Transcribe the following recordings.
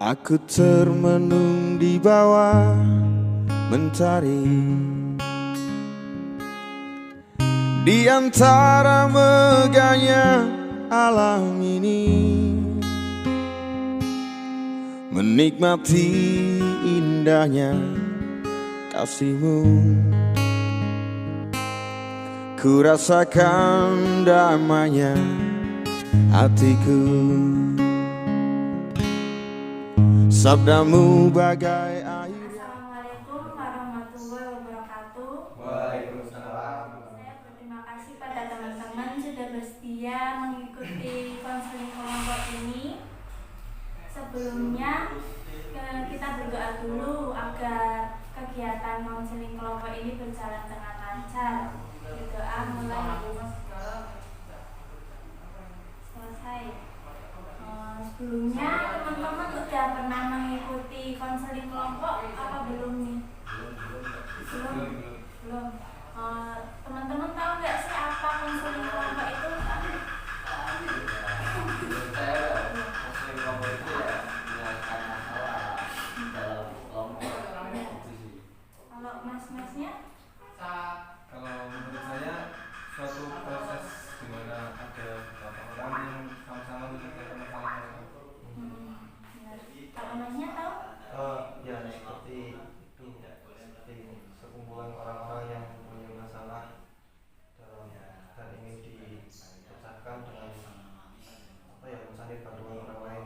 Aku termenung di bawah mentari, di antara megahnya alam ini, menikmati indahnya kasihmu. Ku rasakan damainya hatiku, sabdamu bagai air. Assalamualaikum warahmatullahi wabarakatuh. Waalaikumsalam. Saya berterima kasih pada teman-teman sudah bersedia mengikuti konseling kelompok ini. Sebelumnya kita berdoa dulu agar kegiatan konseling kelompok ini berjalan dengan lancar. Berdoa mulai selesai. Sebelumnya teman-teman sudah pernah mengikuti konseling kelompok apa belum nih? Belum. Teman-teman tahu nggak sih apa konseling kelompok itu? Konseling kelompok itu ya menyelesaikan masalah dalam kelompok itu sih. Kalau mas-masnya? Kalau menurut saya suatu proses di mana ada beberapa orang yang sama-sama menyelesaikan masalah mereka. Benar. Kalau masnya tahu? Ya seperti itu, seperti sekumpulan orang-orang yang punya masalah dan ingin dipecahkan dengan mencari bantuan orang lain.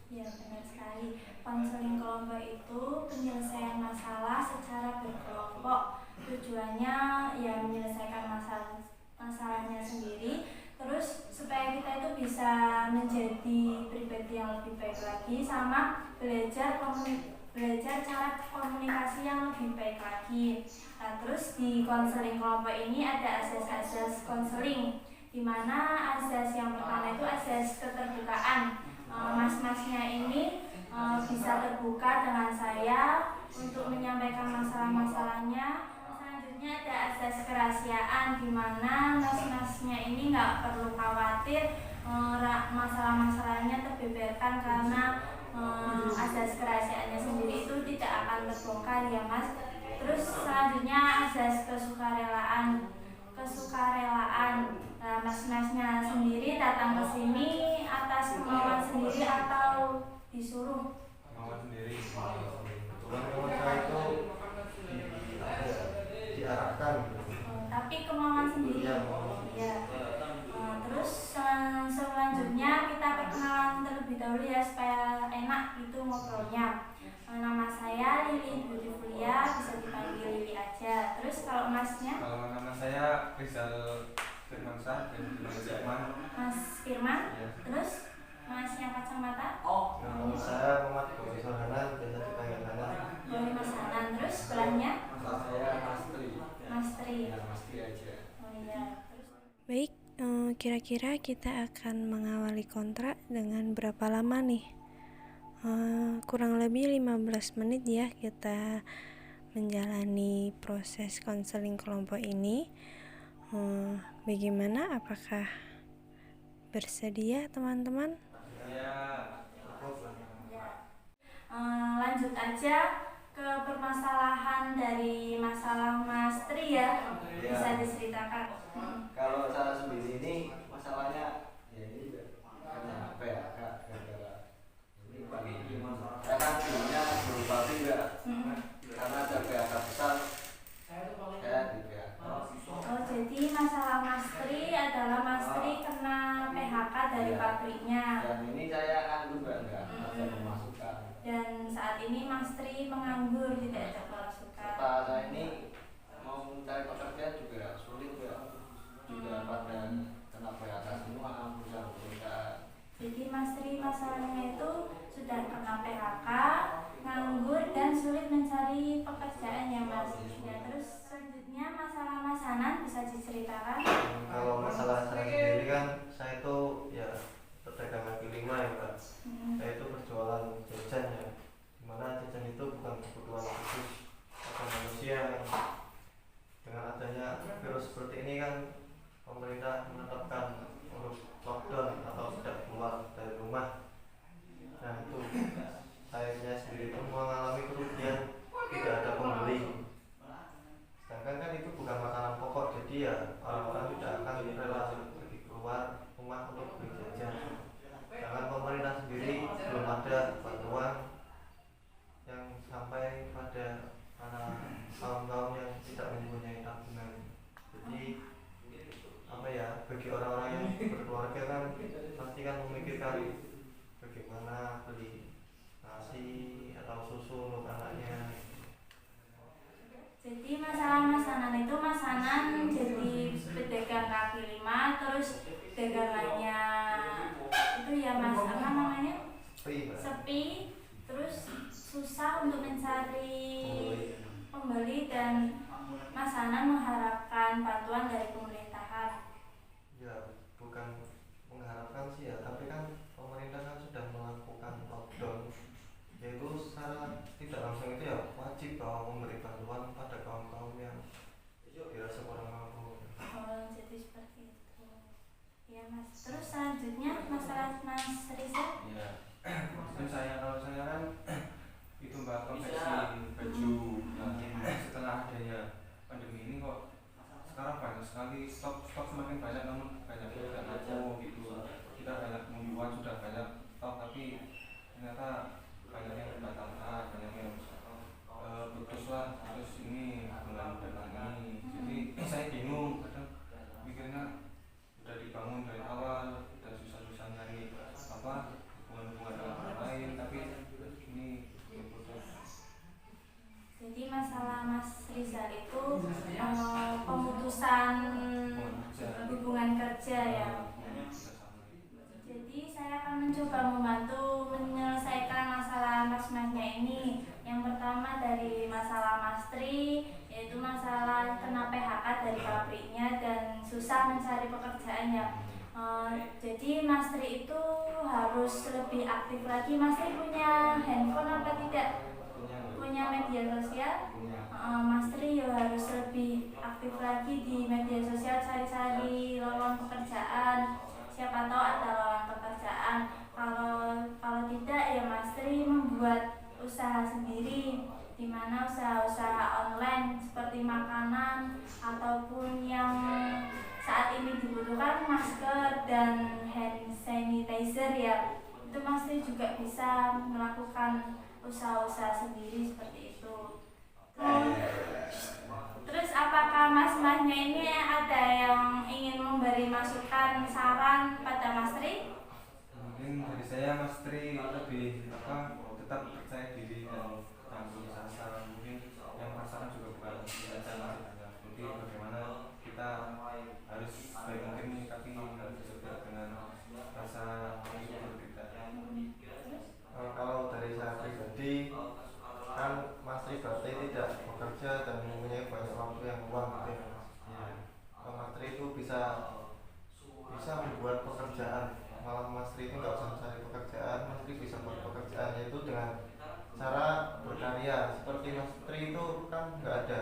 Ya, benar sekali. Konseling kelompok itu penyelesaian masalah secara berkelompok. Tujuannya ya menyelesaikan masalahnya sendiri, terus supaya kita itu bisa menjadi pribadi yang lebih baik lagi, sama belajar cara komunikasi yang lebih baik lagi. Nah, terus di konseling kelompok ini ada asas-asas konseling, di mana asas yang pertama itu asas keterbukaan. Mas-masnya ini bisa terbuka dengan saya untuk menyampaikan masalah-masalahnya. Selanjutnya ada asas kerahasiaan, di mana mas-masnya ini nggak perlu khawatir masalah-masalahnya terbeberkan, karena asas kerahasiaannya sendiri itu tidak akan terbongkar ya mas. Terus selanjutnya asas kesukarelaan. Nah, mas-masnya sendiri datang ke sini atas kemauan sendiri atau disuruh? Kemauan sendiri. Kebetulan saya itu diarahkan. Tapi kemauan sendiri. Ya. Terus selanjutnya kita perkenalan terlebih dahulu ya, supaya enak itu ngobrolnya. Nama saya Lili Beautifulia, bisa dipanggil Lili aja. Terus kalau masnya? Kalau nama saya Rizal Firmansyah dan Firman. Mas Firman. Ya. Terus mas yang kacamata? Kalau saya Muhammad Boy Sorhanan, biasa dipanggil Hanan. Boleh Mas Hanan. Terus sebelahnya? Nama saya Mastri. Mas Tri. Ya, Mastri aja. Oh iya. Terus Baik, kira-kira kita akan mengawali kontrak dengan berapa lama nih? Kurang lebih 15 menit ya kita menjalani proses konseling kelompok ini. Bagaimana? Apakah bersedia teman-teman? lanjut aja ke permasalahan dari masalah Mas Tri ya. Bisa diceritakan. Kalau saya sendiri ini masalahnya ya ini juga karena PHK gara-gara ini saya kan dulunya berupa juga karena ada PHK besar saya di PHK. Oh, jadi masalah Mas Tri adalah Mas Tri kena PHK dari pabriknya. Dan ini saya kan juga enggak ada pemasukan. Dan saat ini Mas Tri menganggur, tidak ada pemasukan. Serta saya ini mau mencari pekerjaan juga sulit ya. Juga pada kena PHK semua perusahaan-perusahaan. Jadi Mas Tri masalahnya itu sudah kena PHK, nganggur, dan sulit mencari pekerjaan ya Mas. Ya, terus selanjutnya masalah Mas Hanan bisa diceritakan? Kalau masalah saya sendiri kan saya itu ya pedagang kaki lima ya Mbak. Saya itu berjualan jajan ya, dimana jajan itu bukan kebutuhan khusus pada manusia. Dengan adanya virus seperti ini kan pemerintah menetapkan untuk lockdown atau tidak keluar dari rumah. Nah itu saya jadi ya orang-orang tidak akan rela pergi keluar rumah untuk beli jajan. Sedangkan pemerintah sendiri belum ada bantuan yang sampai pada para kaum-kaum yang tidak mempunyai tabungan. Jadi apa ya, bagi orang-orang yang berkeluarga kan pasti kan memikirkan bagaimana beli nasi atau susu untuk anaknya. Jadi masalah masanan itu masanan jadi pedagang kaki lima, terus dagangannya itu ya mas apa namanya sepi, terus susah untuk mencari pembeli dan masanan mengharapkan bantuan dari pemerintahan. Ya bukan mengharapkan sih ya, tapi kan pemerintah kan sudah melakukan lockdown, yaitu secara tidak langsung itu ya wajib bahwa memberi bantuan pada kaum-kaum yang dirasa kurang mampu. Oh, jadi seperti itu. Ya mas. Terus selanjutnya masalah Mas Riza. Ya, maksudnya kalau saya kan itu mbak konveksi baju. Nah, setelah adanya pandemi ini kok sekarang banyak sekali stok semakin banyak, namun banyak yang tidak laku gitu. Kita banyak membuat sudah banyak stok, tapi ternyata banyak yang dibatalkan, banyak yang putus ini bulan depan ini. Jadi saya bingung, kadang mikirnya udah dibangun dari awal, udah susah-susah nyari hubungan dengan orang lain, tapi ini putus. Jadi masalah Mas Riza itu pemutusan hubungan kerja ya. Jadi saya akan mencoba membantu menyelesaikan masalah mas-masnya ini. Yang pertama dari masalah Mas Tri, yaitu masalah kena PHK dari pabriknya dan susah mencari pekerjaannya. Jadi Mas Tri itu harus lebih aktif lagi. Mas Tri punya handphone apa tidak? Punya media sosial? Mas Tri ya harus lebih aktif lagi di media sosial, cari-cari lowongan pekerjaan. Siapa tahu ada lowongan pekerjaan. Kalau tidak ya Mas Tri membuat usaha sendiri, di mana usaha-usaha online seperti makanan ataupun yang saat ini dibutuhkan masker dan hand sanitizer ya. Itu Mas Tri juga bisa melakukan usaha-usaha sendiri seperti itu. Terus apakah mas-masnya ini ada yang ingin memberi masukan saran pada Mas Tri? Mungkin dari saya Mas Tri lebih tetap percaya diri dan tampil usaha. Mungkin yang pasaran juga bukan saja masih mungkin bagaimana kita harus baik mungkin menyikapi hal tersebut dengan rasa syukur kita. Kalau dari saya pribadi kan Mas Tri berarti tidak bekerja dan mempunyai banyak waktu yang luang gitu ya. Mas Tri itu bisa membuat pekerjaan. Malah Mas Tri itu nggak usah mencari pekerjaan, Mas Tri bisa buat pekerjaan, yaitu dengan cara berkarya. Seperti Mas Tri itu kan nggak ada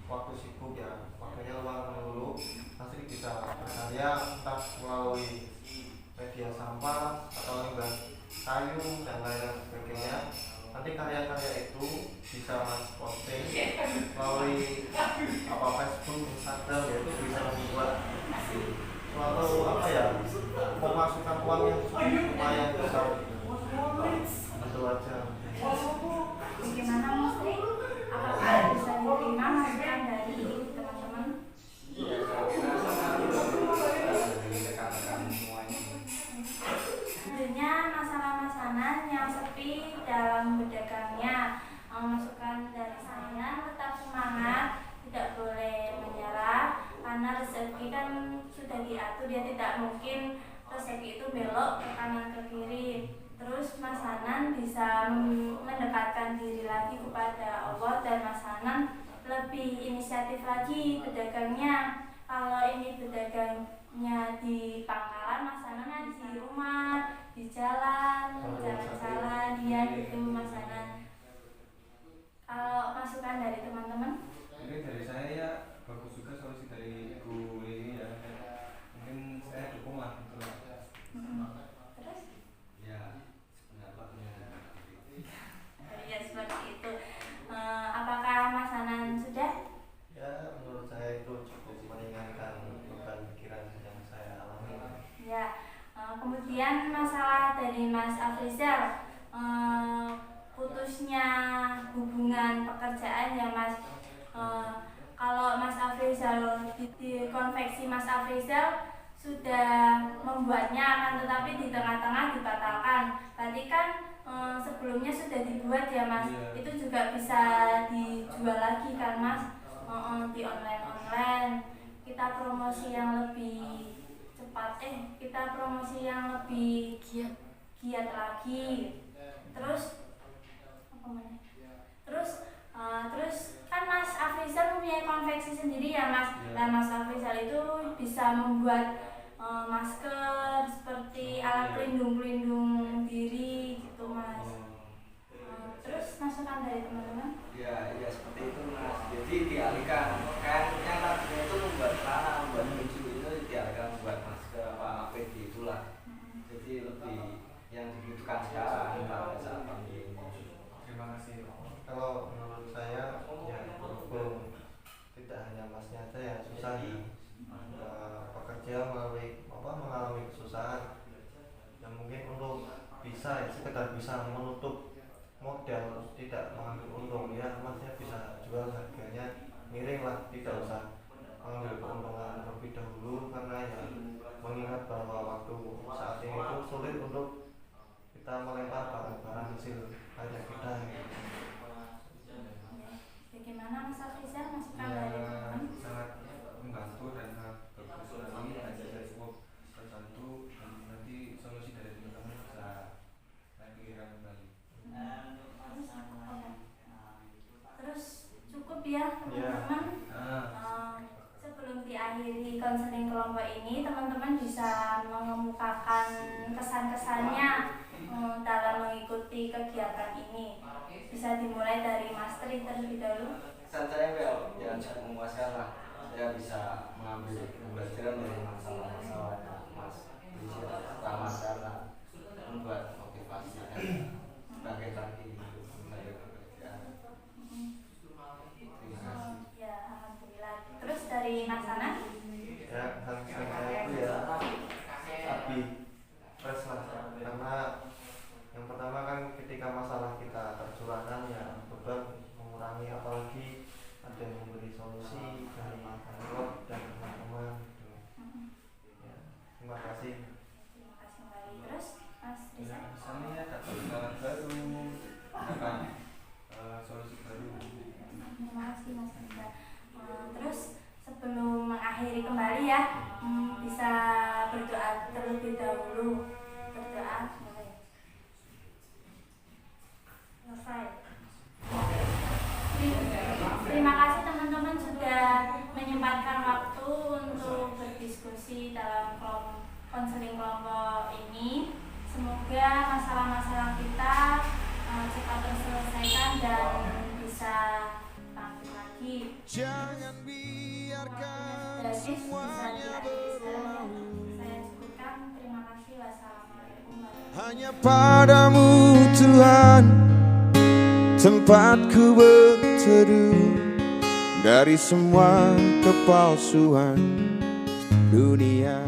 waktu sibuk ya, waktunya luang melulu. Mas Tri bisa berkarya entah melalui media sampah atau limbah kayu dan lain sebagainya. Nanti karya-karya itu bisa Mas posting melalui Facebook, Instagram, yaitu bisa membuat suatu pemasukan uang yang lumayan besar. Itu aja. Bagaimana Mas Tri? Apakah bisa diterima masukan dari teman-teman? Sebenarnya masalah masanan yang sepi dalam berdagangnya. Masukan dari saya tetap semangat, tidak boleh menyerah, karena rezeki kan sudah diatur, dia tidak mungkin rezeki itu belok ke kanan ke kiri. Terus Mas Hanan bisa mendekatkan diri lagi kepada Allah, dan Mas Hanan lebih inisiatif lagi pedagangnya. Kalau ini pedagangnya di pangkalan, Mas Hanan di rumah, di jalan, jalan-jalan, dia gitu Mas Hanan. Kalau masukan dari teman-teman? Jadi dari saya ya bagus juga solusi dari Ibu Lili ya. Mungkin saya dukung lah gitu. Terus? Ya, pendapatnya. Ya seperti itu. Apakah Mas Hanan sudah? Ya menurut saya itu cukup Kemudian masalah dari Mas Afrizal, putusnya hubungan pekerjaan ya Mas. Kalau Mas Afrizal di konveksi Mas Afrizal sudah membuatnya, akan tetapi di tengah-tengah dibatalkan. Berarti kan sebelumnya sudah dibuat ya Mas. Itu juga bisa dijual lagi kan Mas, di online. Kita promosi yang lebih cepat, kita promosi yang lebih giat lagi. Terus kan Mas Afrizal mempunyai konveksi sendiri ya Mas. Nah Mas Afrizal itu bisa membuat masker seperti alat pelindung diri gitu Mas. Terus masukan dari teman-teman? Ya seperti itu Mas. Jadi dialihkan, kan yang tadinya itu membuat celana, membuat baju itu dialihkan membuat masker APD itulah. Jadi lebih yang dibutuhkan sekarang pada saat pandemi. Terima kasih. Kalau menurut saya ya berhubung tidak hanya masnya aja yang susah ya, pekerja mengalami kesusahan yang mungkin untuk bisa sekedar bisa menutup modal, tidak mengambil untung ya, masnya bisa jual harganya miring lah, tidak usah mengambil keuntungan terlebih dahulu, karena ya mengingat bahwa waktu saat ini itu sulit untuk kita melempar barang-barang hasil karya kita gitu. Bagaimana Mas Afrizal, masukan Ya, dari teman-teman? sangat membantu dan sangat bagus sekali, dan saya cukup terbantu, dan nanti solusi dari teman-teman bisa dipikirkan kembali. Terus cukup ya teman-teman. Sebelum diakhiri konseling kelompok ini, teman-teman bisa mengemukakan kesan-kesannya dalam mengikuti kegiatan ini. Bisa dimulai dari Mas Tri terlebih dahulu. Kesan saya ya cukup memuaskan lah. Saya bisa mengambil pembelajaran dari masalah-masalah Mas Afrizal, pertama karena membuat motivasi dan bangkit lagi untuk mencari pekerjaan. Terima kasih. Ya, alhamdulillah. Terus dari Mas Ana? Ya, hal saya itu ya lebih fresh lah, karena yang pertama kan ketika masalah kita tercurahkan ya beban mengurangi, apalagi ada yang memberi solusi dari Pemkot dan teman-teman gitu. Ya, terima kasih. Terima kasih kembali. Terus Mas Rizal? Ya, misalnya dapat jalan baru, dapat solusi baru. Terima kasih Mas Rizal. Terus sebelum mengakhiri kembali ya, bisa berdoa terlebih dahulu. Berdoa boleh. Selesai. Terima kasih teman-teman sudah menyempatkan waktu untuk berdiskusi dalam konseling kelompok ini. Semoga masalah-masalah kita cepat terselesaikan dan bisa bangkit lagi. Jangan biarkan Bisa semuanya diakhiri sekarang ya. berlalu. Saya cukupkan. Terima kasih. Wassalamualaikum warahmatullahi wabarakatuh. Hanya padamu Tuhan tempatku berteduh dari semua kepalsuan dunia.